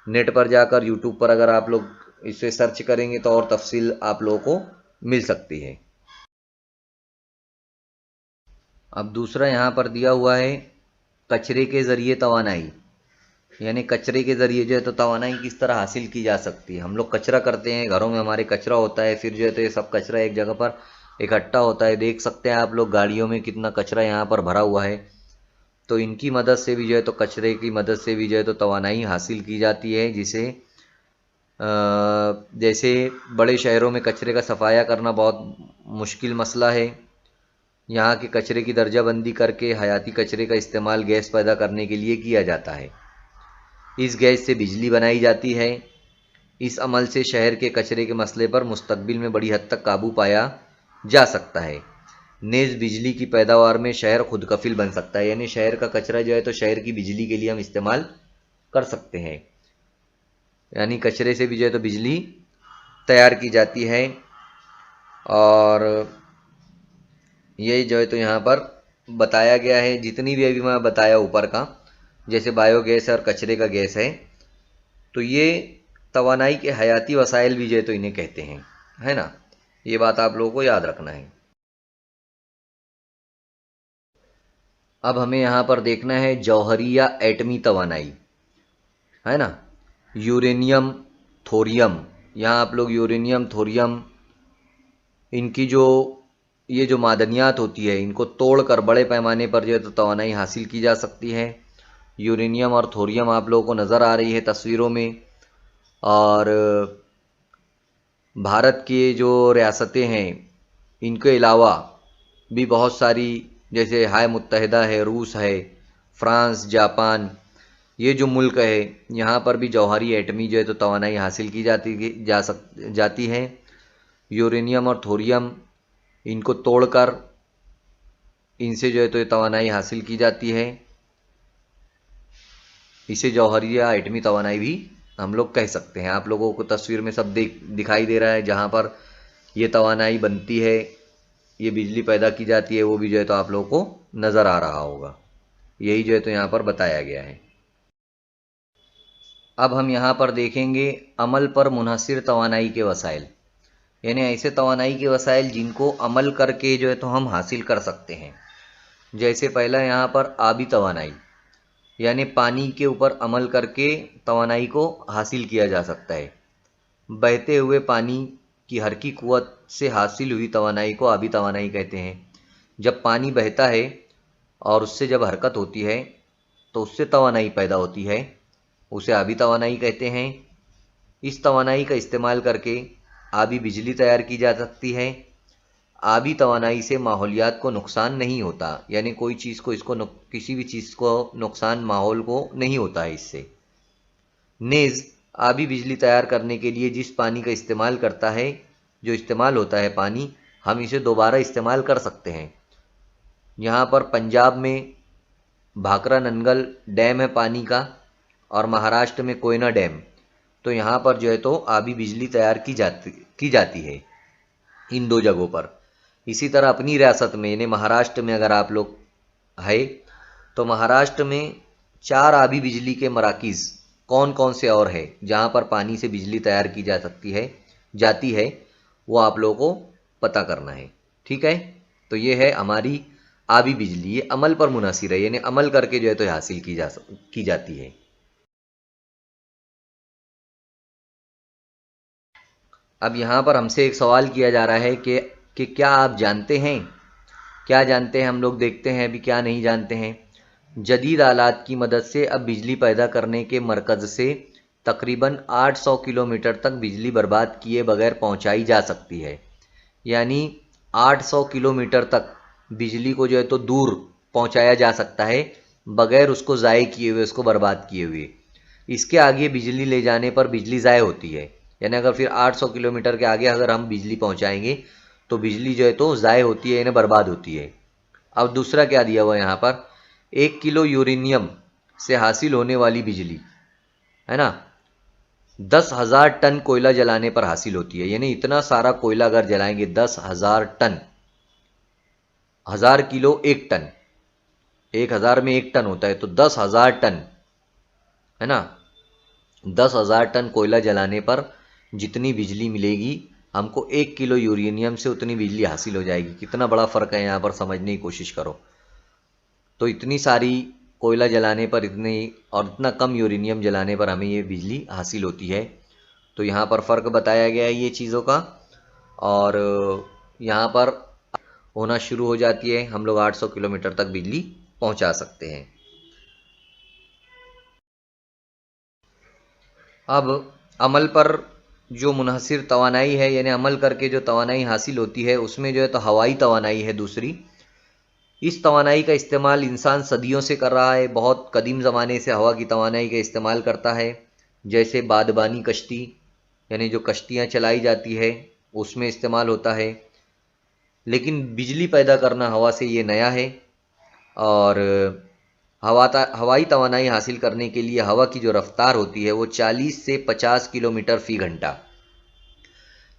नेट पर जाकर यूट्यूब पर अगर आप लोग इसे सर्च करेंगे तो और तफसील आप लोगों को मिल सकती है। अब दूसरा यहाँ पर दिया हुआ है कचरे के ज़रिए तवानाई, यानी कचरे के ज़रिए जो है तो तवानाई किस तरह हासिल की जा सकती है। हम लोग कचरा करते हैं, घरों में हमारे कचरा होता है, फिर जो है तो ये सब कचरा एक जगह पर इकट्ठा होता है। देख सकते हैं आप लोग गाड़ियों में कितना कचरा यहाँ पर भरा हुआ है। तो इनकी मदद से भी जो है तो कचरे की मदद से भी जो है तो तवानाई हासिल की जाती है, जिसे जैसे बड़े शहरों में कचरे का सफाया करना बहुत मुश्किल मसला है। यहाँ के कचरे की दर्जाबंदी करके हयाती कचरे का इस्तेमाल गैस पैदा करने के लिए किया जाता है। इस गैस से बिजली बनाई जाती है। इस अमल से शहर के कचरे के मसले पर मुस्तकबिल में बड़ी हद तक काबू पाया जा सकता है। नेज़ बिजली की पैदावार में शहर खुद कफिल बन सकता है, यानी शहर का कचरा जो है तो शहर की बिजली के लिए हम इस्तेमाल कर सकते हैं। यानी कचरे से भी जो है तो बिजली तैयार की जाती है। और ये जो है तो यहाँ पर बताया गया है, जितनी भी अभी मैं बताया ऊपर का, जैसे बायोगैस और कचरे का गैस है, तो ये तवानाई के हयाती वसाइल भी जो है तो इन्हें कहते हैं, है ना। ये बात आप लोगों को याद रखना है। अब हमें यहाँ पर देखना है जौहरी या एटमी तवानाई, है ना। यूरेनियम, थोरियम, यहाँ आप लोग यूरेनियम, थोरियम, इनकी जो ये जो मादनियात होती है, इनको तोड़कर बड़े पैमाने पर जो है तो तवानाई हासिल की जा सकती है। यूरेनियम और थोरियम आप लोगों को नज़र आ रही है तस्वीरों में। और भारत की जो रियासतें हैं, इनके अलावा भी बहुत सारी, जैसे हाय मुत्तहिदा है, रूस है, फ्रांस, जापान, ये जो मुल्क है, यहाँ पर भी जौहरी एटमी जो है तो तवानाई हासिल की जाती है। यूरेनियम और थोरियम, इनको तोड़कर इनसे जो है तो ये तवानाई हासिल की जाती है। इसे जौहरी या एटमी तवानाई भी हम लोग कह सकते हैं। आप लोगों को तस्वीर में सब दिखाई दे रहा है, जहाँ पर ये तवानाई बनती है, ये बिजली पैदा की जाती है, वो भी जो है तो आप लोगों को नज़र आ रहा होगा। यही जो है तो यहाँ पर बताया गया है। अब हम यहाँ पर देखेंगे अमल पर मुनहसिर तवानाई के वसाइल, यानी ऐसे तवानाई के वसाइल जिनको अमल करके जो है तो हम हासिल कर सकते हैं। जैसे पहला यहाँ पर आबी तवानाई, यानी पानी के ऊपर अमल करके तवानाई को हासिल किया जा सकता है। बहते हुए पानी की हरकी कुव्वत से हासिल हुई तवानाई को आबी तवानाई कहते हैं। जब पानी बहता है और उससे जब हरकत होती है तो उससे तवानाई पैदा होती है, उसे आबी तवानाई कहते हैं। इस तवानाई का इस्तेमाल करके आबी बिजली तैयार की जा सकती है। आबी तवानाई से माहौलियात को नुकसान नहीं होता, यानी कोई चीज़ को किसी भी चीज़ को नुकसान माहौल को नहीं होता है इससे। नेज़ आबी बिजली तैयार करने के लिए जिस पानी का इस्तेमाल करता है, जो इस्तेमाल होता है पानी, हम इसे दोबारा इस्तेमाल कर सकते हैं। यहाँ पर पंजाब में भाखरा नंगल डैम है पानी का, और महाराष्ट्र में कोयना डैम। तो यहाँ पर जो है तो आबी बिजली तैयार की जाती है इन दो जगहों पर। इसी तरह अपनी रियासत में, यानी महाराष्ट्र में अगर आप लोग है, तो महाराष्ट्र में 4 आबी बिजली के मराकीज़ कौन कौन से और है जहाँ पर पानी से बिजली तैयार की जाती है, वो आप लोगों को पता करना है, ठीक है। तो ये है हमारी आबी बिजली, ये अमल पर मुनहसिर है, यानी अमल करके जो है तो हासिल की जाती है। अब यहाँ पर हमसे एक सवाल किया जा रहा है कि क्या आप जानते हैं, क्या जानते हैं, हम लोग देखते हैं अभी क्या नहीं जानते हैं। जदीद आलात की मदद से अब बिजली पैदा करने के मरकज़ से तकरीबन 800 किलोमीटर तक बिजली बर्बाद किए बगैर पहुंचाई जा सकती है। यानी 800 किलोमीटर तक बिजली को जो है तो दूर पहुंचाया जा सकता है बगैर उसको ज़ाय किए हुए, उसको बर्बाद किए हुए। इसके आगे बिजली ले जाने पर बिजली ज़ाय होती है, यानी अगर फिर 800 किलोमीटर के आगे अगर हम बिजली पहुंचाएंगे तो बिजली जो है तो ज़ाय होती है, यानी बर्बाद होती है। अब दूसरा क्या दिया हुआ है यहाँ पर, 1 किलो यूरेनियम से हासिल होने वाली बिजली, है ना, 10,000 टन कोयला जलाने पर हासिल होती है। यानी इतना सारा कोयला अगर जलाएंगे, 10,000 टन, 1000 किलो 1 टन, 1000 में 1 टन होता है, तो 10,000 टन, है ना, 10,000 टन कोयला जलाने पर जितनी बिजली मिलेगी, हमको 1 किलो यूरेनियम से उतनी बिजली हासिल हो जाएगी। कितना बड़ा फ़र्क है यहाँ पर, समझने की कोशिश करो। तो इतनी सारी कोयला जलाने पर और इतना कम यूरेनियम जलाने पर हमें ये बिजली हासिल होती है। तो यहाँ पर फ़र्क बताया गया है ये चीज़ों का, और यहाँ पर होना शुरू हो जाती है, हम लोग 800 किलोमीटर तक बिजली पहुँचा सकते हैं। अब अमल पर जो मुनहसिर तवानाई है, यानी अमल करके जो तवानाई हासिल होती है, उसमें जो है तो हवाई तवानाई है दूसरी। इस तवानाई का इस्तेमाल इंसान सदियों से कर रहा है, बहुत कदीम ज़माने से हवा की तवानाई का इस्तेमाल करता है। जैसे बादबानी कश्ती, यानी जो कश्तियाँ चलाई जाती है उसमें इस्तेमाल होता है। लेकिन बिजली पैदा करना हवा से ये नया है, और हवाई तवानाई हासिल करने के लिए हवा की जो रफ्तार होती है वो 40 से 50 किलोमीटर फी घंटा,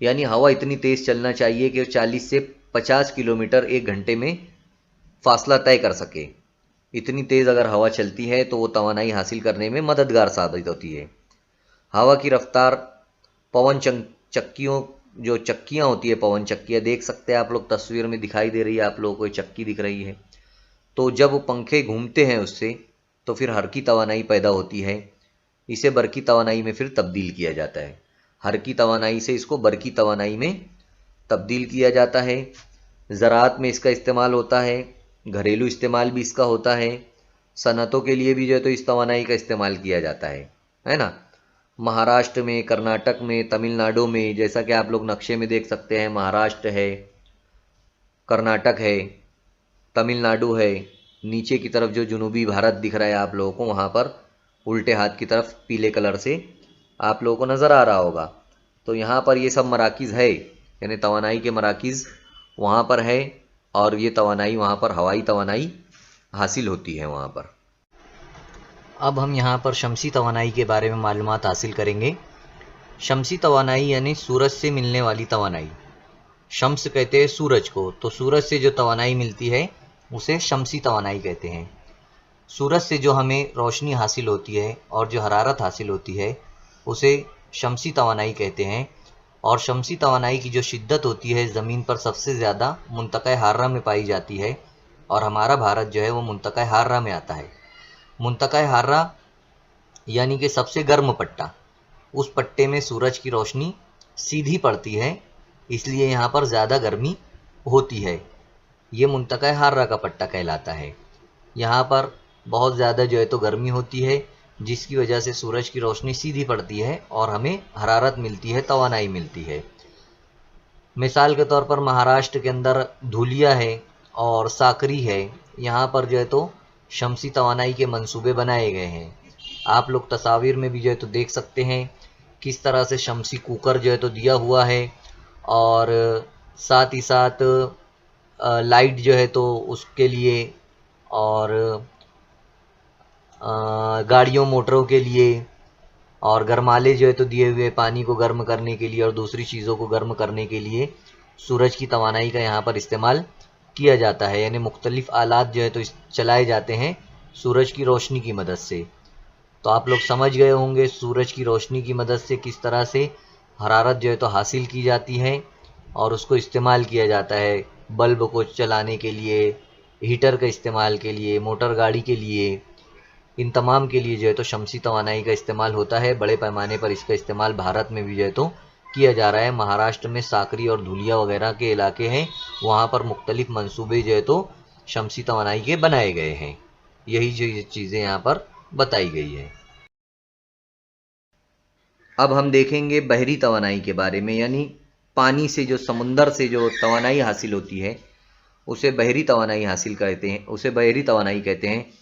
यानी हवा इतनी तेज़ चलना चाहिए कि 40 से 50 किलोमीटर 1 घंटे में फासला तय कर सके। इतनी तेज़ अगर हवा चलती है तो वो तवानाई हासिल करने में मददगार साबित होती है। हवा की रफ्तार पवन चक्कियों, जो चक्कियाँ होती है, पवन चक्कियाँ देख सकते हैं आप लोग, तस्वीर में दिखाई दे रही है आप लोगों को, चक्की दिख रही है। तो जब वो पंखे घूमते हैं उससे, तो फिर हरकी तवानाई पैदा होती है। इसे बरकी तवानाई में फिर तब्दील किया जाता है। हरकी तवानाई से इसको बरकी तवानाई में तब्दील किया जाता है। ज़राअत में इसका इस्तेमाल होता है, घरेलू इस्तेमाल भी इसका होता है, सनतों के लिए भी जो है तो इस तवानाई का इस्तेमाल किया जाता है ना। महाराष्ट्र में, कर्नाटक में, तमिलनाडु में, जैसा कि आप लोग नक्शे में देख सकते हैं, महाराष्ट्र है, कर्नाटक है, तमिलनाडु है, नीचे की तरफ जो जुनूबी भारत दिख रहा है आप लोगों को, वहाँ पर उल्टे हाथ की तरफ पीले कलर से आप लोगों को नज़र आ रहा होगा। तो यहाँ पर ये सब मराकिज़ है, यानी तवानाई के मराकिज़ वहाँ पर है, और ये तवानाई वहाँ पर हवाई तवानाई हासिल होती है वहाँ पर। अब हम यहाँ पर शमसी तवानाई के बारे में मालूमात हासिल करेंगे। शमसी तवानाई यानी सूरज से मिलने वाली तवानाई। शम्स कहते हैं सूरज को, तो सूरज से जो तवानाई मिलती है उसे शमसी तवानाई कहते हैं। सूरज से जो हमें रोशनी हासिल होती है और जो हरारत हासिल होती है उसे शमसी तवानाई कहते हैं। और शमसी तवानाई की जो शिद्दत होती है ज़मीन पर सबसे ज़्यादा मुंतक़ा हार्रा में पाई जाती है, और हमारा भारत जो है वो मुंतक़ा हार्रा में आता है। मुंतक़ा हार्रा यानी कि सबसे गर्म पट्टा, उस पट्टे में सूरज की रोशनी सीधी पड़ती है, इसलिए यहाँ पर ज़्यादा गर्मी होती है। ये मुंतक़ा हार्रा का पट्टा कहलाता है। यहाँ पर बहुत ज़्यादा जो है तो गर्मी होती है, जिसकी वजह से सूरज की रोशनी सीधी पड़ती है और हमें हरारत मिलती है, तवानाई मिलती है। मिसाल के तौर पर महाराष्ट्र के अंदर धुलिया है और साकरी है, यहाँ पर जो है तो शमसी तवानाई के मंसूबे बनाए गए हैं। आप लोग तस्वीर में भी जो है तो देख सकते हैं किस तरह से शमसी कुकर जो है तो दिया हुआ है, और साथ ही साथ लाइट जो है तो उसके लिए, और गाड़ियों मोटरों के लिए, और गरमाले जो है तो दिए हुए पानी को गर्म करने के लिए और दूसरी चीज़ों को गर्म करने के लिए सूरज की तवानाई का यहाँ पर इस्तेमाल किया जाता है। यानी मुख्तलिफ़ आलात जो है तो चलाए जाते हैं सूरज की रोशनी की मदद से। तो आप लोग समझ गए होंगे सूरज की रोशनी की मदद से किस तरह से हरारत जो है तो हासिल की जाती है और उसको इस्तेमाल किया जाता है बल्ब को चलाने के लिए, हीटर का इस्तेमाल के लिए, मोटर गाड़ी के लिए, इन तमाम के लिए जो है तो शमसी तवानाई का इस्तेमाल होता है। बड़े पैमाने पर इसका इस्तेमाल भारत में भी जो है तो किया जा रहा है। महाराष्ट्र में साकरी और धुलिया वगैरह के इलाके हैं, वहाँ पर मुख्तलिफ मंसूबे जो है तो शमसी तवानाई के बनाए गए हैं। यही जो चीज़ें यहाँ पर बताई गई है। अब हम देखेंगे बहरी तवानाई के बारे में, यानी पानी से, जो समुंदर से जो तवानाई हासिल होती है उसे बहरी तवानाई हासिल कहते हैं, उसे बहरी तवानाई कहते हैं।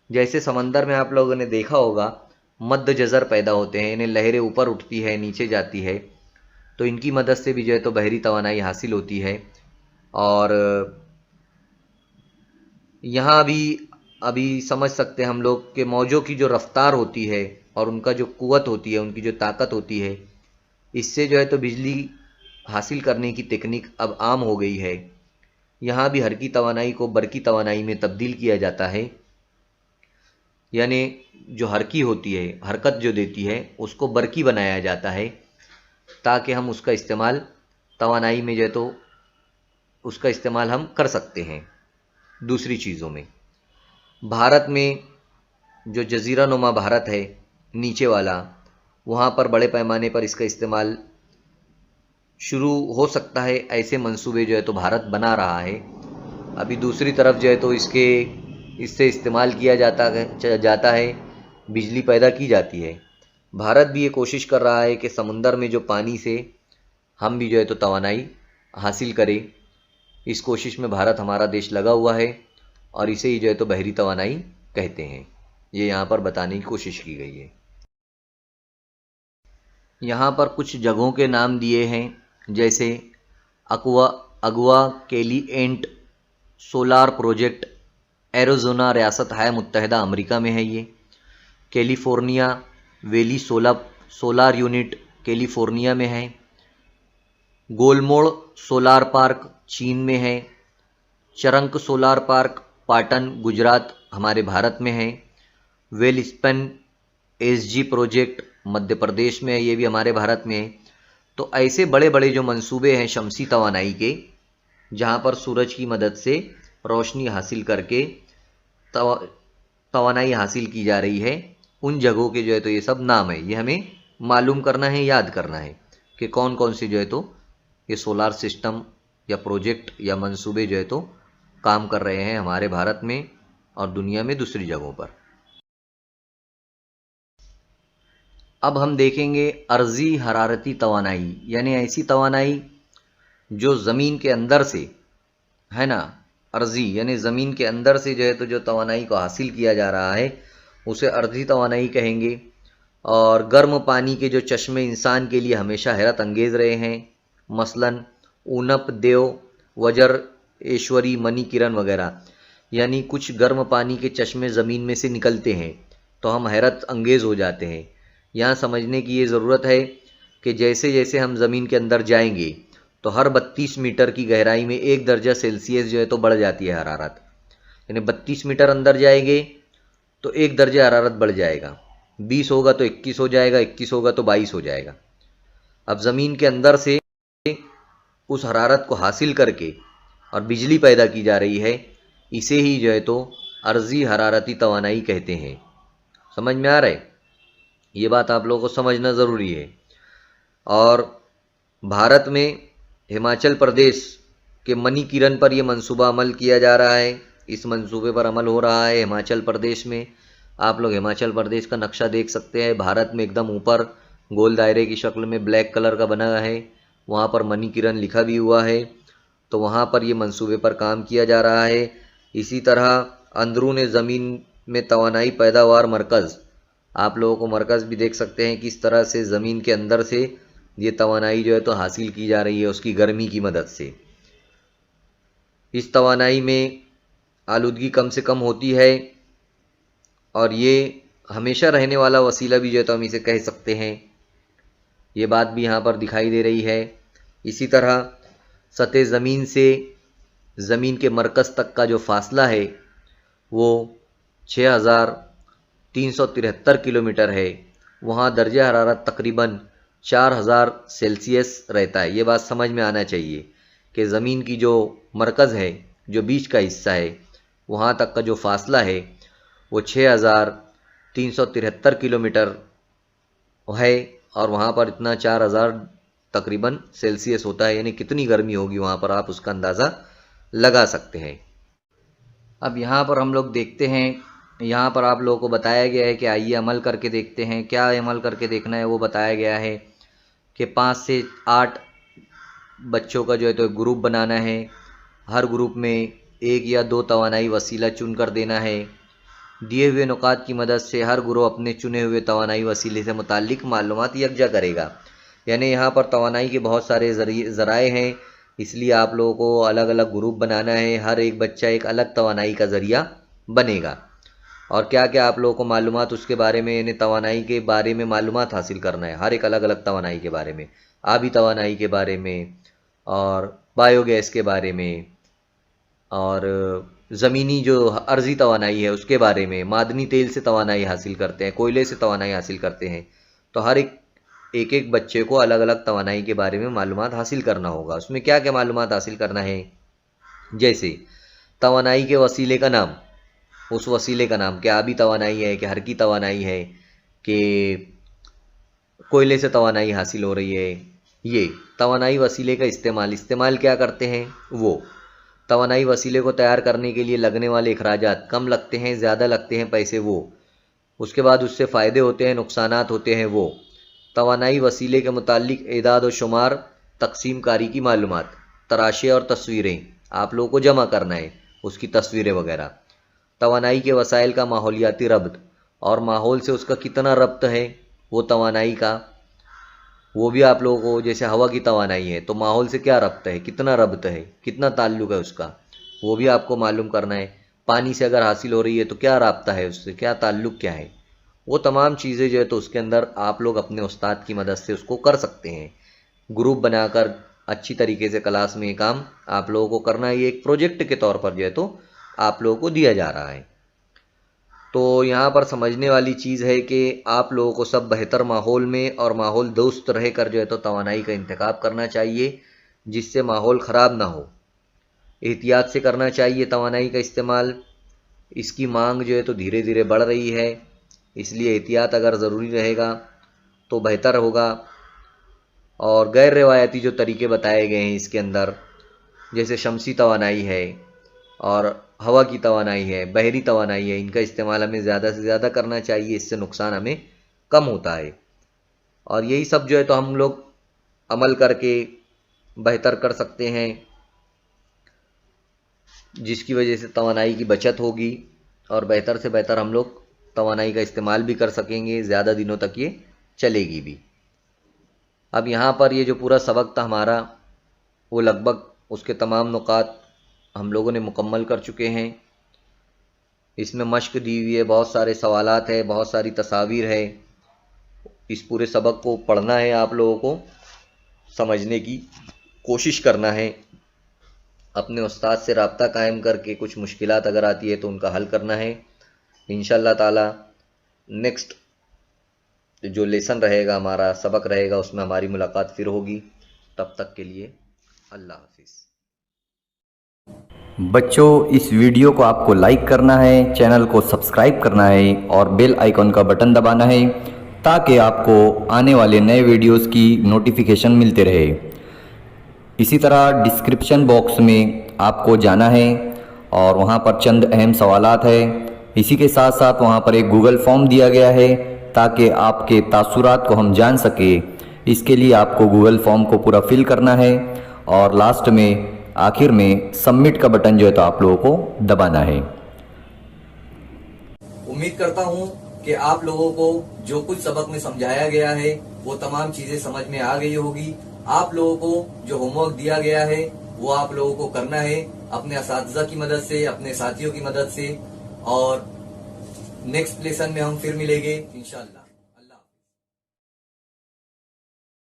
जैसे समंदर में आप लोगों ने देखा होगा मद्द जज़र पैदा होते हैं, इन्हें लहरें ऊपर उठती है नीचे जाती है, तो इनकी मदद से भी जो है तो बहरी तवानाई हासिल होती है। और यहाँ भी अभी समझ सकते हैं हम लोग कि मौजों की जो रफ्तार होती है और उनका जो कुव्वत होती है, उनकी जो ताकत होती है, इससे जो है तो बिजली हासिल करने की तकनीक अब आम हो गई है। यहाँ भी हरकी तवानाई को बरकी तवानाई में तब्दील किया जाता है। यानी जो हरकी होती है, हरकत जो देती है, उसको बरकी बनाया जाता है ताकि हम उसका इस्तेमाल तवानाई में जो है तो उसका इस्तेमाल हम कर सकते हैं दूसरी चीज़ों में। भारत में जो जज़ीरा नुमा भारत है नीचे वाला, वहाँ पर बड़े पैमाने पर इसका इस्तेमाल शुरू हो सकता है। ऐसे मंसूबे जो है तो भारत बना रहा है। अभी दूसरी तरफ जो है तो इससे इस्तेमाल किया जाता है, बिजली पैदा की जाती है। भारत भी ये कोशिश कर रहा है कि समुंदर में जो पानी से हम भी जो है तो तवानाई हासिल करें। इस कोशिश में भारत हमारा देश लगा हुआ है और इसे ही जो है तो बहरी तवानाई कहते हैं। ये यहाँ पर बताने की कोशिश की गई है। यहाँ पर कुछ जगहों के नाम दिए हैं, जैसे अगवा कैलिएंट सोलार प्रोजेक्ट, एरिज़ोना रियासत हाय मुत्तहिदा अमेरिका में है ये। California valley solar unit California में है। गोलमोड़ सोलार पार्क चीन में है। चरंक सोलार पार्क पाटन गुजरात हमारे भारत में है। वेलस्पन एसजी प्रोजेक्ट मध्य प्रदेश में है, ये भी हमारे भारत में है। तो ऐसे बड़े बड़े जो मंसूबे हैं शमसी तवानाई के, जहाँ पर सूरज की मदद से रोशनी हासिल करके तवानाई हासिल की जा रही है, उन जगहों के जो है तो ये सब नाम है। ये हमें मालूम करना है, याद करना है कि कौन कौन से जो है तो ये सोलार सिस्टम या प्रोजेक्ट या मंसूबे जो है तो काम कर रहे हैं हमारे भारत में और दुनिया में दूसरी जगहों पर। अब हम देखेंगे अर्जी हरारती तवानाई, यानी ऐसी तवानाई जो ज़मीन के अंदर से है ना, अर्जी यानी ज़मीन के अंदर से जो है तो जो तवानाई को हासिल किया जा रहा है उसे अर्जी तवानाई कहेंगे। और गर्म पानी के जो चश्मे इंसान के लिए हमेशा हैरत अंगेज़ रहे हैं, मसलन ऊनप देव, वजर ऐश्वरी, मणि किरण वगैरह, यानी कुछ गर्म पानी के चश्मे ज़मीन में से निकलते हैं तो हम हैरत अंगेज़ हो जाते हैं। यहाँ समझने की ये ज़रूरत है कि जैसे जैसे हम ज़मीन के अंदर जाएंगे तो हर 32 मीटर की गहराई में 1 दर्जा सेल्सियस जो है तो बढ़ जाती है हरारत। यानी 32 मीटर अंदर जाएंगे तो 1 दर्जा हरारत बढ़ जाएगा, 20 होगा तो 21 हो जाएगा, 21 होगा तो 22 हो जाएगा। अब ज़मीन के अंदर से उस हरारत को हासिल करके और बिजली पैदा की जा रही है, इसे ही जो है तो अर्जी हरारती तवानाई कहते हैं। समझ में आ रहा है? ये बात आप लोगों को समझना ज़रूरी है। और भारत में हिमाचल प्रदेश के मणि किरण पर यह मंसूबा अमल किया जा रहा है। इस मंसूबे पर अमल हो रहा है हिमाचल प्रदेश में। आप लोग हिमाचल प्रदेश का नक्शा देख सकते हैं। भारत में एकदम ऊपर गोल दायरे की शक्ल में ब्लैक कलर का बना है, वहाँ पर मणि किरण लिखा भी हुआ है। तो वहाँ पर ये मंसूबे पर काम किया जा रहा है। इसी तरह अंदरून ज़मीन में तवानाई पैदावार मरकज़, आप लोगों को मरकज़ भी देख सकते हैं किस तरह से ज़मीन के अंदर से ये तवानाई जो है तो हासिल की जा रही है उसकी गर्मी की मदद से। इस तवानाई में आलूदगी कम से कम होती है और ये हमेशा रहने वाला वसीला भी जो है तो हम इसे कह सकते हैं। ये बात भी यहाँ पर दिखाई दे रही है। इसी तरह सतह ज़मीन से ज़मीन के मरकज़ तक का जो फासला है वो 6373 किलोमीटर है। वहाँ दर्जा हरारत तकरीबन 4000 सेल्सियस रहता है। ये बात समझ में आना चाहिए कि ज़मीन की जो मरकज़ है, जो बीच का हिस्सा है, वहाँ तक का जो फासला है वो 6373 किलोमीटर है और वहाँ पर इतना 4000 तकरीबन सेल्सियस होता है। यानी कितनी गर्मी होगी वहाँ पर, आप उसका अंदाज़ा लगा सकते हैं। अब यहाँ पर हम लोग देखते हैं, यहाँ पर आप लोगों को बताया गया है कि आइए अमल करके देखते हैं। क्या अमल करके देखना है वो बताया गया है कि 5 से 8 बच्चों का जो है तो एक ग्रुप बनाना है। हर ग्रुप में 1 या 2 तवानाई वसीला चुन कर देना है। दिए हुए नुकात की मदद से हर ग्रुप अपने चुने हुए तवानाई वसीले से मुताल्लिक मालूमात यकजा करेगा। यानी यहाँ पर तवानाई के बहुत सारे ज़राए हैं, इसलिए आप लोगों को अलग अलग ग्रुप बनाना है। हर एक बच्चा एक अलग तवानाई का ज़रिया बनेगा। और क्या क्या आप लोगों को मालूमात उसके बारे में, यानी तवानाई के बारे में मालूमात हासिल करना है, हर एक अलग अलग तवानाई के बारे में, आबी तवानाई के बारे में और बायोगैस के बारे में और ज़मीनी जो अर्जी तवानाई है उसके बारे में, मादनी तेल से तवानाई हासिल करते हैं, कोयले से तवानाई हासिल करते हैं। तो हर एक बच्चे को अलग अलग तवानाई के बारे में मालूमात हासिल करना होगा। उसमें क्या क्या मालूमात हासिल करना है, जैसे तवानाई के वसीले का नाम, उस वसीले का नाम, क्या आबी तवानाई है कि हरकी तवानाई है कि कोयले से तवानाई हासिल हो रही है। ये तवानाई वसीले का इस्तेमाल क्या करते हैं वो, तवानाई वसीले को तैयार करने के लिए लगने वाले अखराजात कम लगते हैं, ज़्यादा लगते हैं पैसे वो, उसके बाद उससे फ़ायदे होते हैं, नुकसानात होते हैं वो, तवानाई वसीले के मुतालिक एदाद व शुमार, तकसीम कारी की मालूमात, तराशे और तस्वीरें आप लोगों को जमा करना है, उसकी तस्वीरें वगैरह, तवानाई के वसाइल का माहौलियाती रब्त और माहौल से उसका कितना रब्त है वो तवानाई का, वो भी आप लोगों को, जैसे हवा की तवानाई है तो माहौल से क्या रब्त है, कितना रब्त है, कितना ताल्लुक है उसका, वो भी आपको मालूम करना है। पानी से अगर हासिल हो रही है तो क्या राब्ता है उससे, क्या ताल्लुक क्या है, वो तमाम चीज़ें जो है तो उसके अंदर आप लोग अपने उस्ताद की मदद से उसको कर सकते हैं। ग्रुप बनाकर अच्छी तरीके से क्लास में ये काम आप लोगों को करना है। ये एक प्रोजेक्ट के तौर पर जो है तो आप लोगों को दिया जा रहा है। तो यहाँ पर समझने वाली चीज़ है कि आप लोगों को सब बेहतर माहौल में और माहौल दोस्त रह कर जो है तो तवानाई का इंतखाब करना चाहिए, जिससे माहौल ख़राब ना हो। एहतियात से करना चाहिए तवानाई का इस्तेमाल। इसकी मांग जो है तो धीरे धीरे बढ़ रही है, इसलिए एहतियात अगर ज़रूरी रहेगा तो बेहतर होगा। और गैर रिवायती जो तरीके बताए गए हैं इसके अंदर, जैसे शमसी तवानाई है और हवा की तवानाई है, बहरी तवानाई है, इनका इस्तेमाल हमें ज़्यादा से ज़्यादा करना चाहिए, इससे नुकसान हमें कम होता है। और यही सब जो है तो हम लोग अमल करके बेहतर कर सकते हैं, जिसकी वजह से तवानाई की बचत होगी और बेहतर से बेहतर हम लोग तवानाई का इस्तेमाल भी कर सकेंगे, ज़्यादा दिनों तक ये चलेगी भी। अब यहाँ पर ये जो पूरा सबक था हमारा, वो लगभग उसके तमाम नुकात हम लोगों ने मुकम्मल कर चुके हैं। इसमें मश्क दी हुई है, बहुत सारे सवालात है, बहुत सारी तस्वीर है। इस पूरे सबक को पढ़ना है, आप लोगों को समझने की कोशिश करना है, अपने उस्ताद से रब्ता कायम करके कुछ मुश्किलात अगर आती है तो उनका हल करना है। इंशाअल्लाह ताला नेक्स्ट जो लेसन रहेगा, हमारा सबक रहेगा, उसमें हमारी मुलाकात फिर होगी। तब तक के लिए अल्लाह हाफिज़। बच्चों, इस वीडियो को आपको लाइक करना है, चैनल को सब्सक्राइब करना है और बेल आइकॉन का बटन दबाना है, ताकि आपको आने वाले नए वीडियोस की नोटिफिकेशन मिलते रहे। इसी तरह डिस्क्रिप्शन बॉक्स में आपको जाना है और वहां पर चंद अहम सवालात है। इसी के साथ साथ वहां पर एक गूगल फॉर्म दिया गया है, ताकि आपके तासुरात को हम जान सके। इसके लिए आपको गूगल फॉर्म को पूरा फिल करना है और लास्ट में, आखिर में सबमिट का बटन जो है तो आप लोगों को दबाना है। उम्मीद करता हूँ कि आप लोगों को जो कुछ सबक में समझाया गया है वो तमाम चीजें समझ में आ गई होगी। आप लोगों को जो होमवर्क दिया गया है वो आप लोगों को करना है अपने असातिज़ा की मदद से, अपने साथियों की मदद से। और नेक्स्ट लेसन में हम फिर मिलेंगे इंशाअल्लाह।